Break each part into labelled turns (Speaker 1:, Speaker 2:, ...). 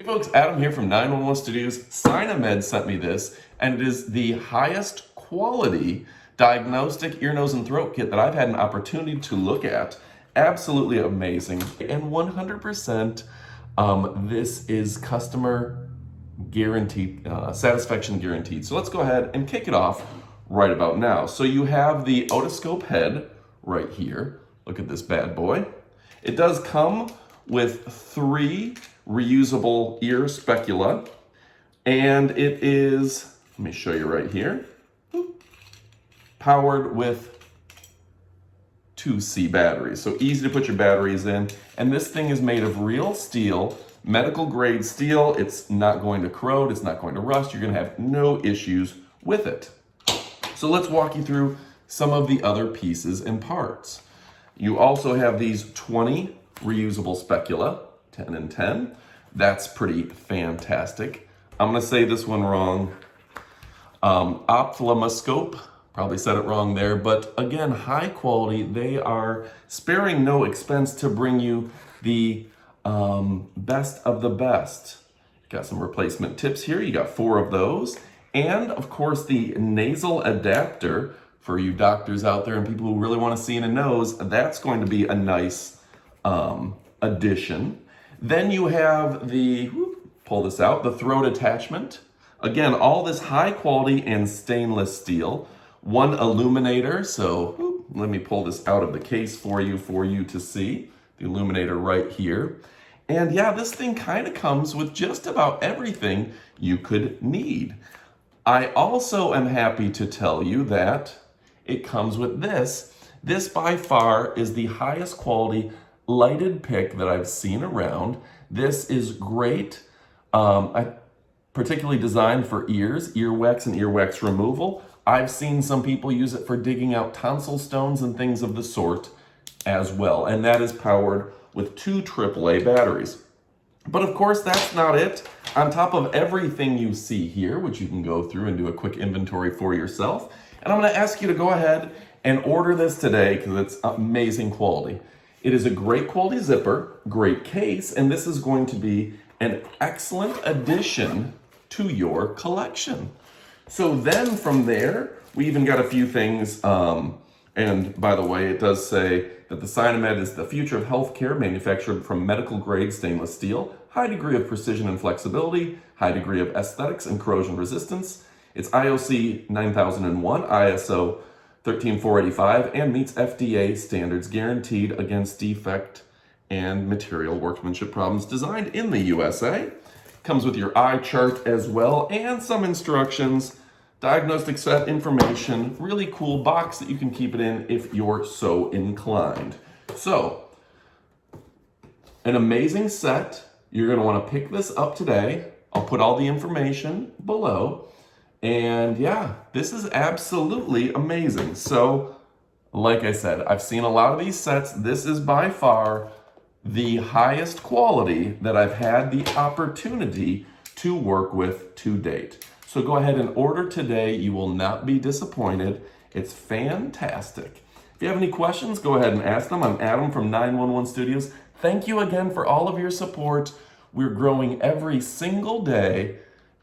Speaker 1: Hey folks, Adam here from 911 Studios. Cynamed sent me this, and it is the highest quality diagnostic ear, nose, and throat kit that I've had an opportunity to look at. Absolutely amazing. And 100% this is customer guaranteed, satisfaction guaranteed. So let's go ahead and kick it off right about now. So you have the otoscope head right here. Look at this bad boy. It does come with 3 reusable ear specula, and it is, let me show you right here, powered with 2C batteries. So easy to put your batteries in. And this thing is made of real steel, medical grade steel. It's not going to corrode, it's not going to rust. You're going to have no issues with it. So let's walk you through some of the other pieces and parts. You also have these 20 reusable specula, 10 and 10. That's pretty fantastic. I'm gonna say this one wrong. Ophthalmoscope, probably said it wrong there, but again, high quality. They are sparing no expense to bring you the best of the best. Got some replacement tips here. You got 4 of those. And of course, the nasal adapter for you doctors out there and people who really want to see in a nose. That's going to be a nice addition. Then you have the, pull this out, the throat attachment. Again, all this high quality and stainless steel. 1 illuminator, so let me pull this out of the case for you to see. The illuminator right here. And yeah, this thing kind of comes with just about everything you could need. I also am happy to tell you that it comes with this. This by far is the highest quality lighted pick that I've seen around. This is great, particularly designed for ears, earwax and earwax removal. I've seen some people use it for digging out tonsil stones and things of the sort as well. And that is powered with 2 AAA batteries. But of course, that's not it. On top of everything you see here, which you can go through and do a quick inventory for yourself, and I'm gonna ask you to go ahead and order this today because it's amazing quality. It is a great quality zipper, great case, and this is going to be an excellent addition to your collection. So then from there, we even got a few things, and by the way, it does say that the Cynamed is the future of healthcare, manufactured from medical grade stainless steel, high degree of precision and flexibility, high degree of aesthetics and corrosion resistance. It's IOC 9001, ISO 13485, and meets FDA standards, guaranteed against defect and material workmanship problems, designed in the USA. Comes with your eye chart as well, and some instructions, diagnostic set information, really cool box that you can keep it in if you're so inclined. So, an amazing set. You're gonna wanna pick this up today. I'll put all the information below. And yeah, this is absolutely amazing. So, like I said, I've seen a lot of these sets. This is by far the highest quality that I've had the opportunity to work with to date. So go ahead and order today. You will not be disappointed. It's fantastic. If you have any questions, go ahead and ask them. I'm Adam from 911 Studios. Thank you again for all of your support. We're growing every single day,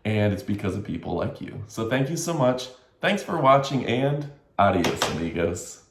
Speaker 1: and it's because of people like you. So thank you so much. Thanks for watching, and adios, amigos.